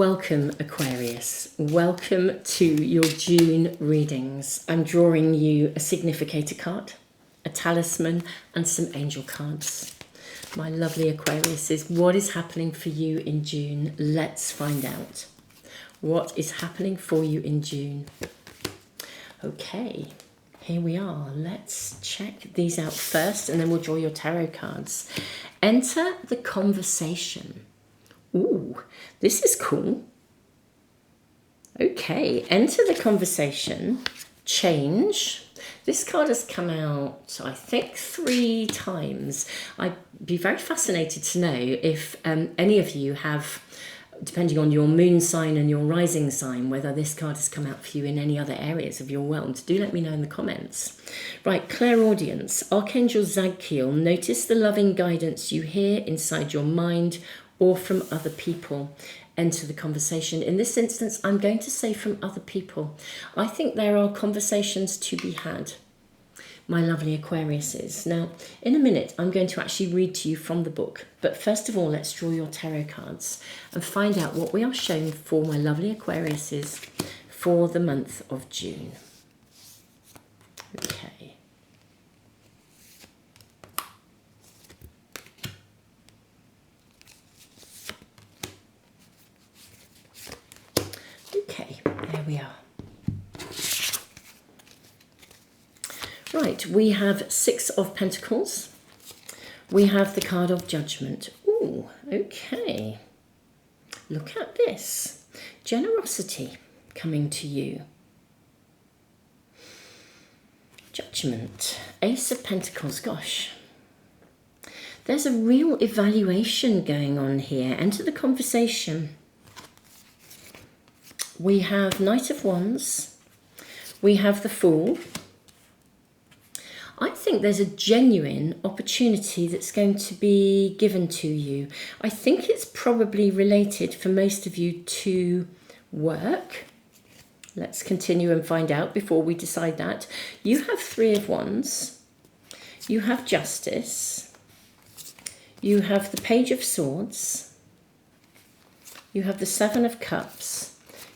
Welcome, Aquarius. Welcome to your June readings. I'm drawing you a significator card, a talisman, and some angel cards. My lovely Aquariuses, what is happening for you in June? Let's find out. What is happening for you in June? Okay, here we are. Let's check these out first, and then we'll draw your tarot cards. Enter the conversation. Ooh, this is cool. Okay, enter the conversation. Change. This card has come out, I think, 3 times. I'd be very fascinated to know if any of you have, depending on your moon sign and your rising sign, whether this card has come out for you in any other areas of your world. Do let me know in the comments. Right, clairaudience. Archangel Zadkiel, notice the loving guidance you hear inside your mind or from other people. Enter the conversation. In this instance, I'm going to say from other people. I think there are conversations to be had, my lovely Aquariuses. Now, in a minute, I'm going to actually read to you from the book. But first of all, let's draw your tarot cards and find out what we are shown for my lovely Aquariuses for the month of June. Okay. Okay, there we are. Right, we have 6 of Pentacles. We have the card of Judgment. Ooh, okay. Look at this. Generosity coming to you. Judgment. Ace of Pentacles. Gosh. There's a real evaluation going on here. Enter the conversation. We have Knight of Wands. We have the Fool. I think there's a genuine opportunity that's going to be given to you. I think it's probably related for most of you to work. Let's continue and find out before we decide that. You have 3 of Wands. You have Justice. You have the Page of Swords. You have the 7 of Cups.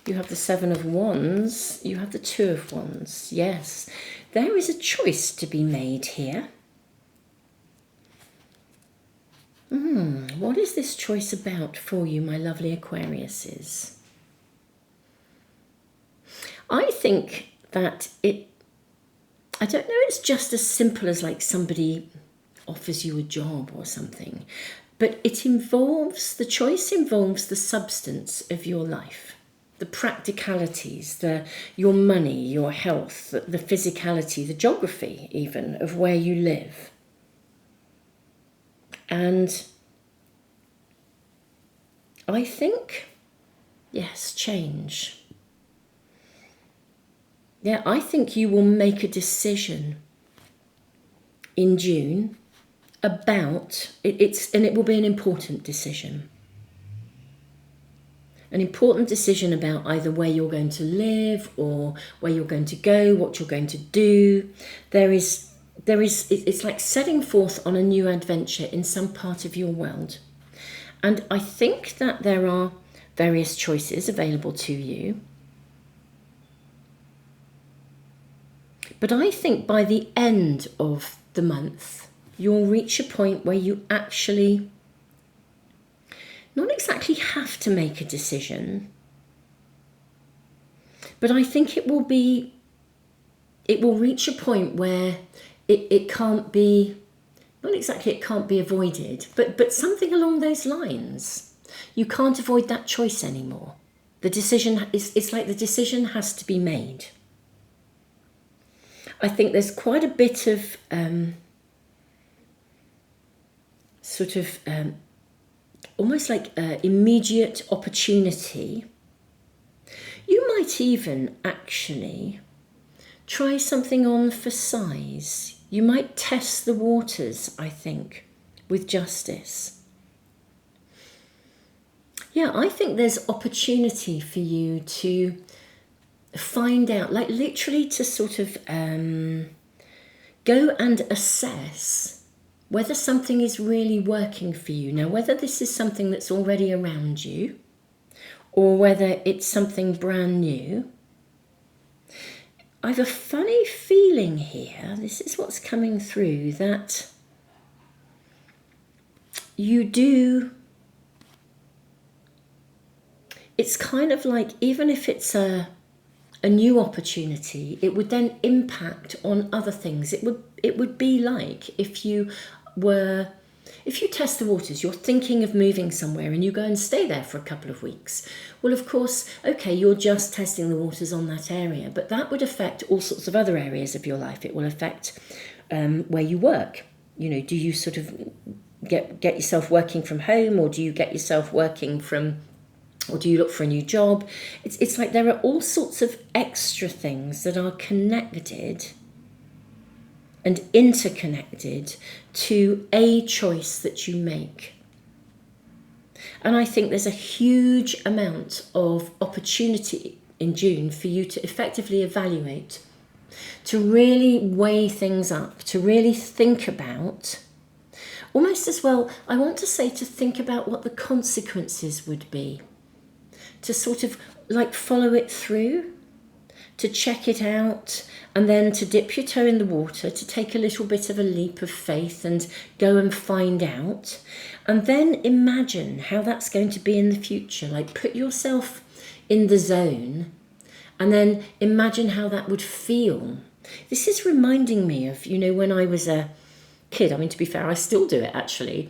You have the 7 of Wands. You have the 2 of Wands. Yes, there is a choice to be made here. What is this choice about for you, my lovely Aquariuses? I think that I don't know, it's just as simple as like somebody offers you a job or something, but the choice involves the substance of your life. The practicalities, your money, your health, the physicality, the geography even of where you live. And I think, yes, change. Yeah, I think you will make a decision in June about, and it will be an important decision. An important decision about either where you're going to live or where you're going to go, what you're going to do. It's like setting forth on a new adventure in some part of your world. And I think that there are various choices available to you. But I think by the end of the month, you'll reach a point where you actually not exactly have to make a decision, but I think it will reach a point where it can't be, not exactly it can't be avoided, but something along those lines. You can't avoid that choice anymore. The decision it's like the decision has to be made. I think there's quite a bit of almost like immediate opportunity. You might even actually try something on for size. You might test the waters, I think, with Justice. Yeah, I think there's opportunity for you to find out, like literally to sort of go and assess whether something is really working for you. Now, whether this is something that's already around you or whether it's something brand new. I have a funny feeling here, this is what's coming through, that you do, it's kind of like, even if it's a new opportunity, it would then impact on other things. It would be like if you test the waters, you're thinking of moving somewhere and you go and stay there for a couple of weeks. Well, of course, okay, you're just testing the waters on that area, but that would affect all sorts of other areas of your life. It will affect where you work. You know, do you sort of get yourself working from home, or do you get yourself working from, or do you look for a new job? It's like there are all sorts of extra things that are connected and interconnected to a choice that you make. And I think there's a huge amount of opportunity in June for you to effectively evaluate, to really weigh things up, to really think about, almost as well, I want to say, to think about what the consequences would be. To sort of like follow it through, to check it out, and then to dip your toe in the water, to take a little bit of a leap of faith and go and find out. And then imagine how that's going to be in the future. Like, put yourself in the zone and then imagine how that would feel. This is reminding me of, you know, when I was a kid. I mean, to be fair, I still do it actually.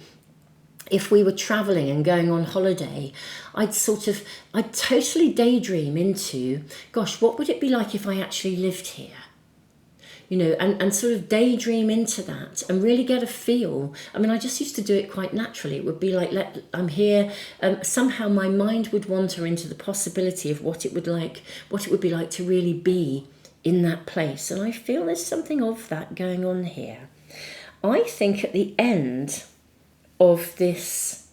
If we were traveling and going on holiday, I'd totally daydream into, gosh, what would it be like if I actually lived here? You know, and sort of daydream into that and really get a feel. I mean, I just used to do it quite naturally. It would be like, I'm here. Somehow my mind would wander into the possibility of what it would be like to really be in that place. And I feel there's something of that going on here. I think at the end of this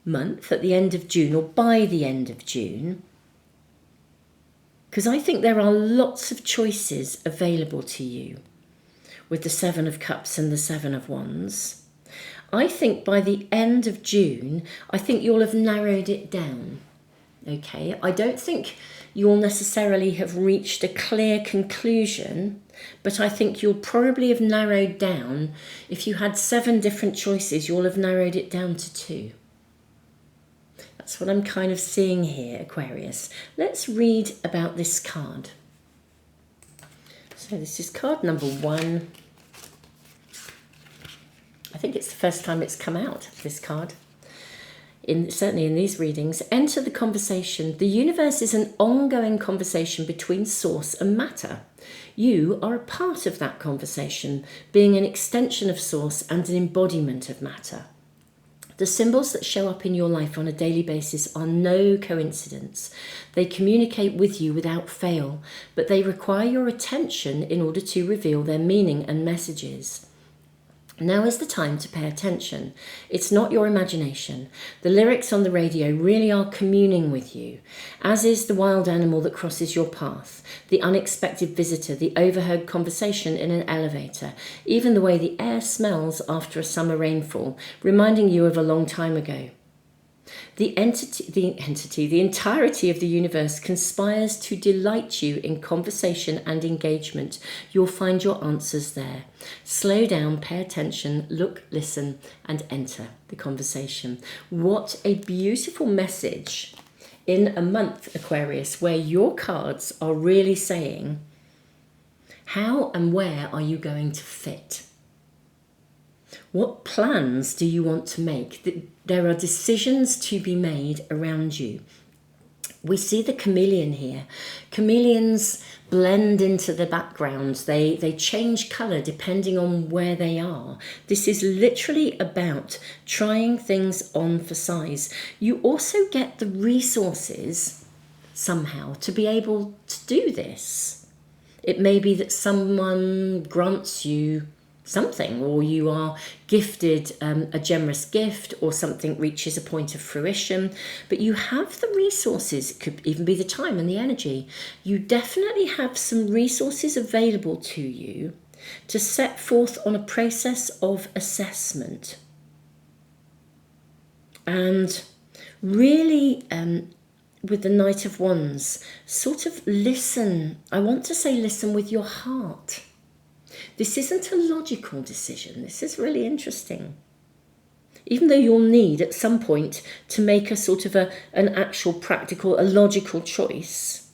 month, at the end of June, or by the end of June, because I think there are lots of choices available to you with the Seven of Cups and the Seven of Wands. I think by the end of June, I think you'll have narrowed it down. Okay, I don't think you'll necessarily have reached a clear conclusion, but I think you'll probably have narrowed down. If you had 7 different choices, you'll have narrowed it down to 2. That's what I'm kind of seeing here, Aquarius. Let's read about this card. So this is card number 1. I think it's the first time it's come out, this card. Certainly in these readings. Enter the conversation. The universe is an ongoing conversation between source and matter. You are a part of that conversation, being an extension of source and an embodiment of matter. The symbols that show up in your life on a daily basis are no coincidence. They communicate with you without fail, but they require your attention in order to reveal their meaning and messages. Now is the time to pay attention. It's not your imagination. The lyrics on the radio really are communing with you, as is the wild animal that crosses your path, the unexpected visitor, the overheard conversation in an elevator, even the way the air smells after a summer rainfall, reminding you of a long time ago. The entirety of the universe conspires to delight you in conversation and engagement. You'll find your answers there. Slow down, pay attention, look, listen, and enter the conversation. What a beautiful message in a month, Aquarius, where your cards are really saying, how and where are you going to fit? What plans do you want to make? There are decisions to be made around you. We see the chameleon here. Chameleons blend into the background. They change colour depending on where they are. This is literally about trying things on for size. You also get the resources somehow to be able to do this. It may be that someone grants you something, or you are gifted a generous gift, or something reaches a point of fruition, but you have the resources. It could even be the time and the energy. You definitely have some resources available to you to set forth on a process of assessment and really with the Knight of Wands, sort of listen. I want to say listen with your heart. This isn't a logical decision. This is really interesting. Even though you'll need at some point to make a sort of an actual practical, a logical choice,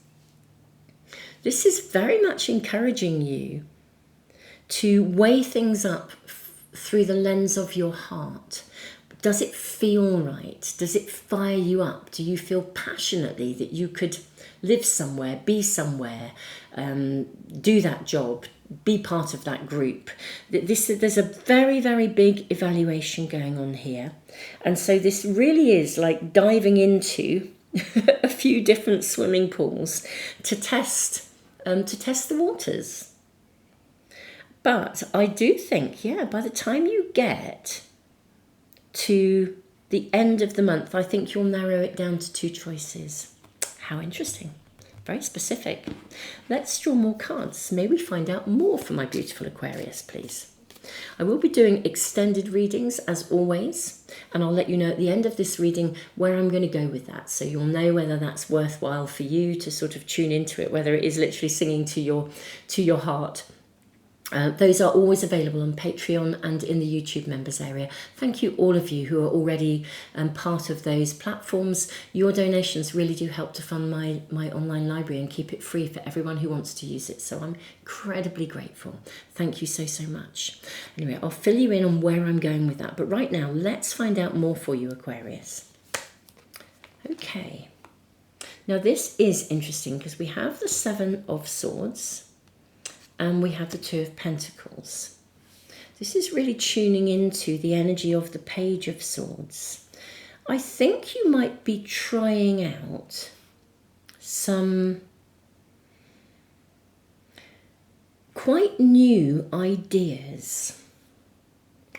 this is very much encouraging you to weigh things up through the lens of your heart. Does it feel right? Does it fire you up? Do you feel passionately that you could live somewhere, be somewhere, do that job, be part of that group? There's a very, very big evaluation going on here. And so this really is like diving into a few different swimming pools to test the waters. But I do think, yeah, by the time you get to the end of the month, I think you'll narrow it down to 2 choices. How interesting. Very specific. Let's draw more cards. May we find out more for my beautiful Aquarius, please. I will be doing extended readings as always, and I'll let you know at the end of this reading where I'm going to go with that, so you'll know whether that's worthwhile for you to sort of tune into it, whether it is literally singing to your heart. Those are always available on Patreon and in the YouTube members area. Thank you all of you who are already part of those platforms. Your donations really do help to fund my online library and keep it free for everyone who wants to use it. So I'm incredibly grateful. Thank you so, so much. Anyway, I'll fill you in on where I'm going with that. But right now, let's find out more for you, Aquarius. Okay. Now this is interesting because we have the 7 of Swords. And we have the 2 of Pentacles. This is really tuning into the energy of the Page of Swords. I think you might be trying out some quite new ideas,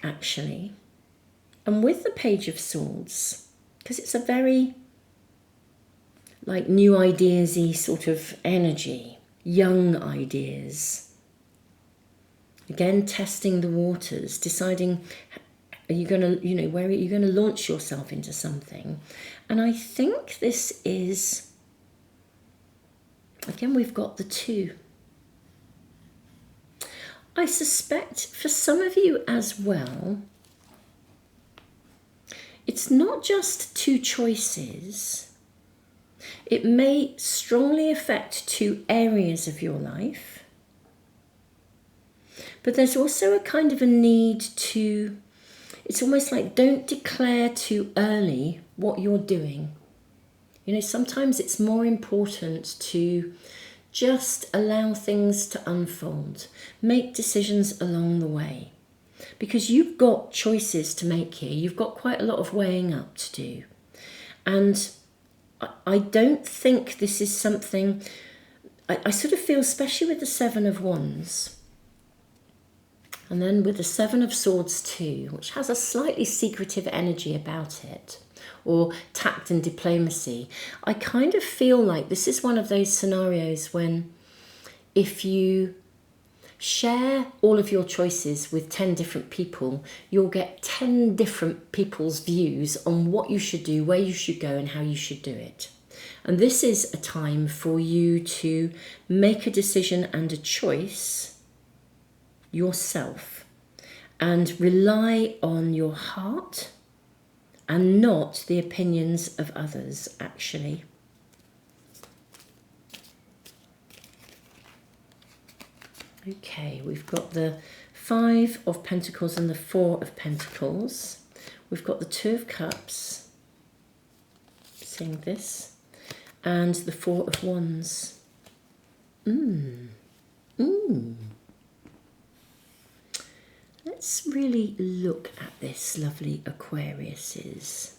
actually. And with the Page of Swords, because it's a very like new ideas-y sort of energy, young ideas. Again, testing the waters, deciding, are you going to, where are you going to launch yourself into something? And I think this is, again, we've got the 2. I suspect for some of you as well, it's not just 2 choices. It may strongly affect 2 areas of your life. But there's also a kind of a need to, it's almost like don't declare too early what you're doing. Sometimes it's more important to just allow things to unfold, make decisions along the way. Because you've got choices to make here. You've got quite a lot of weighing up to do. And I don't think this is something, I sort of feel, especially with the 7 of Wands, and then with the 7 of Swords too, which has a slightly secretive energy about it, or tact and diplomacy, I kind of feel like this is one of those scenarios when if you share all of your choices with 10 different people, you'll get 10 different people's views on what you should do, where you should go, and how you should do it. And this is a time for you to make a decision and a choice yourself and rely on your heart and not the opinions of others, actually. Okay, we've got the 5 of Pentacles and the 4 of Pentacles. We've got the 2 of Cups, seeing this, and the 4 of Wands. Let's really look at this, lovely Aquariuses.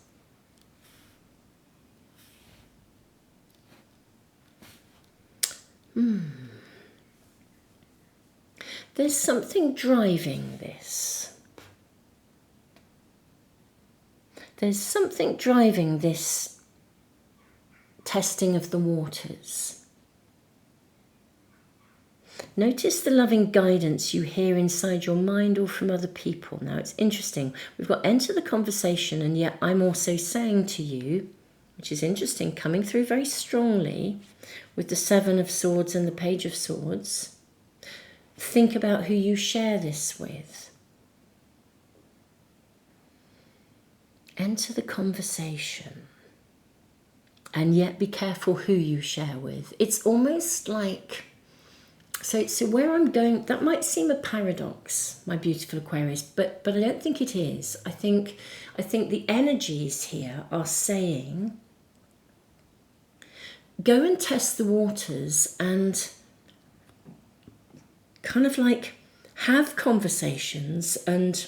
There's something driving this. There's something driving this testing of the waters. Notice the loving guidance you hear inside your mind or from other people. Now it's interesting. We've got enter the conversation, and yet I'm also saying to you, which is interesting, coming through very strongly with the Seven of Swords and the Page of Swords. Think about who you share this with. Enter the conversation. And yet be careful who you share with. It's almost like, so where I'm going, that might seem a paradox, my beautiful Aquarius, but I don't think it is. I think the energies here are saying, go and test the waters and kind of like have conversations, and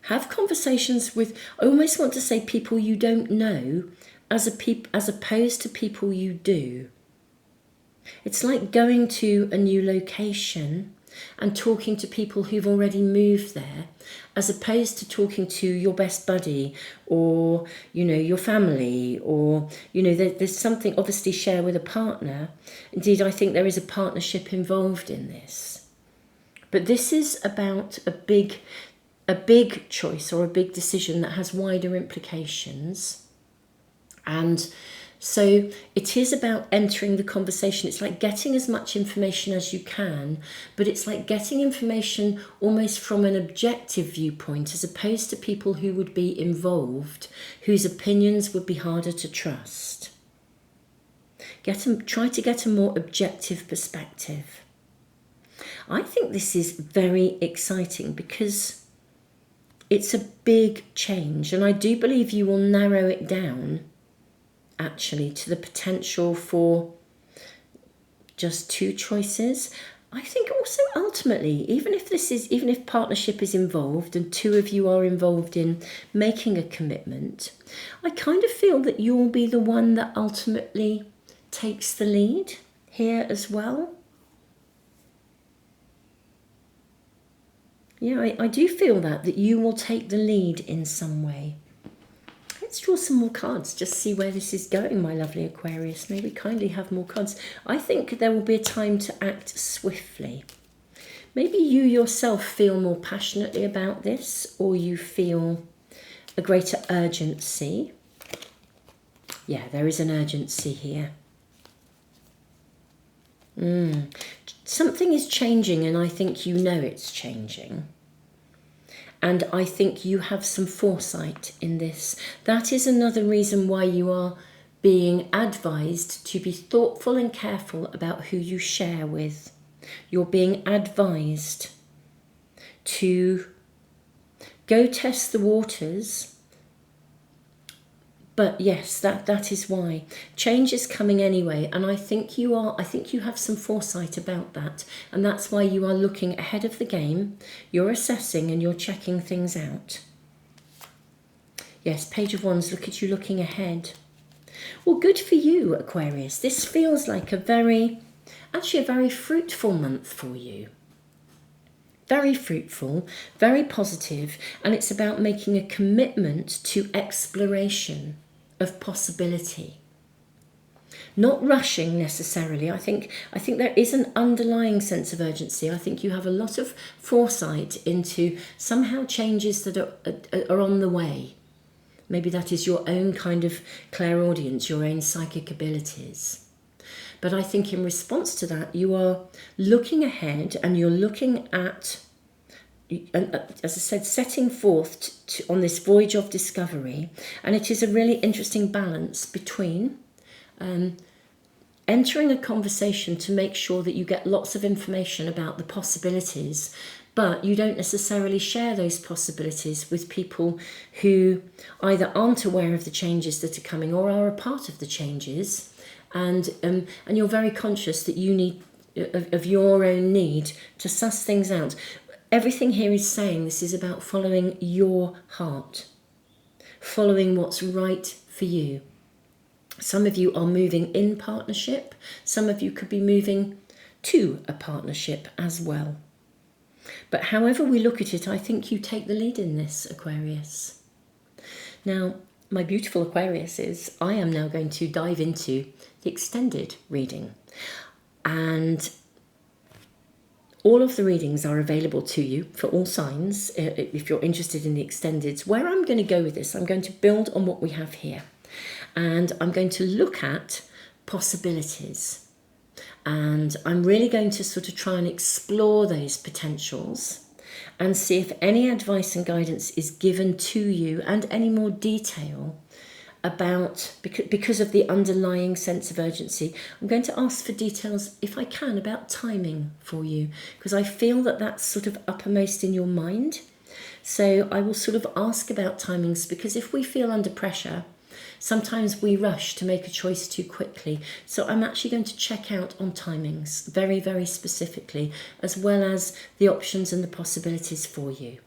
have conversations with, I almost want to say, people you don't know, as opposed to people you do. It's like going to a new location and talking to people who've already moved there, as opposed to talking to your best buddy or, your family, or, there's something obviously share with a partner. Indeed, I think there is a partnership involved in this. But this is about a big choice or a big decision that has wider implications. And so it is about entering the conversation. It's like getting as much information as you can, but it's like getting information almost from an objective viewpoint, as opposed to people who would be involved, whose opinions would be harder to trust. Try to get a more objective perspective. I think this is very exciting because it's a big change, and I do believe you will narrow it down actually to the potential for just two choices. I think also ultimately, even if partnership is involved and two of you are involved in making a commitment, I kind of feel that you'll be the one that ultimately takes the lead here as well. Yeah, I do feel that you will take the lead in some way. Let's draw some more cards, just see where this is going, my lovely Aquarius. May we kindly have more cards. I think there will be a time to act swiftly. Maybe you yourself feel more passionately about this, or you feel a greater urgency. Yeah, there is an urgency here. Something is changing, and I think you know it's changing. And I think you have some foresight in this. That is another reason why you are being advised to be thoughtful and careful about who you share with. You're being advised to go test the waters. But yes, that is why. Change is coming anyway, and I think you have some foresight about that, and that's why you are looking ahead of the game. You're assessing and you're checking things out. Yes, Page of Wands, look at you looking ahead. Well, good for you, Aquarius. This feels like a very fruitful month for you. Very fruitful, very positive, and it's about making a commitment to exploration of possibility. Not rushing necessarily. I think there is an underlying sense of urgency. I think you have a lot of foresight into somehow changes that are on the way. Maybe that is your own kind of clairaudience, your own psychic abilities. But I think in response to that, you are looking ahead and you're looking at, as I said, setting forth on this voyage of discovery. And it is a really interesting balance between entering a conversation to make sure that you get lots of information about the possibilities, but you don't necessarily share those possibilities with people who either aren't aware of the changes that are coming or are a part of the changes. And you're very conscious that you need of your own need to suss things out. Everything here is saying this is about following your heart, following what's right for you. Some of you are moving in partnership. Some of you could be moving to a partnership as well. But however we look at it, I think you take the lead in this, Aquarius. Now, my beautiful Aquarius, I am now going to dive into the extended reading. And all of the readings are available to you for all signs if you're interested in the extendeds. Where I'm going to go with this, I'm going to build on what we have here. and I'm going to look at possibilities. And I'm really going to sort of try and explore those potentials and see if any advice and guidance is given to you and any more detail about, because of the underlying sense of urgency. I'm going to ask for details, if I can, about timing for you, because I feel that that's sort of uppermost in your mind. So I will sort of ask about timings, because if we feel under pressure, sometimes we rush to make a choice too quickly. So I'm actually going to check out on timings very, very specifically, as well as the options and the possibilities for you.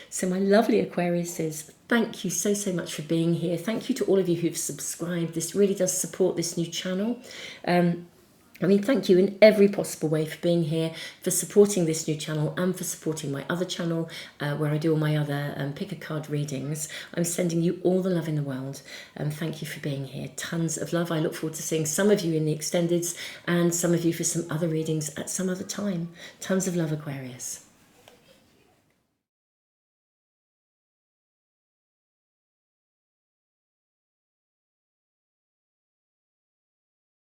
So my lovely Aquariuses, thank you so, so much for being here. Thank you to all of you who've subscribed. This really does support this new channel. Thank you in every possible way for being here, for supporting this new channel, and for supporting my other channel where I do all my other pick a card readings. I'm sending you all the love in the world, and thank you for being here. Tons of love. I look forward to seeing some of you in the extendeds and some of you for some other readings at some other time. Tons of love, Aquarius.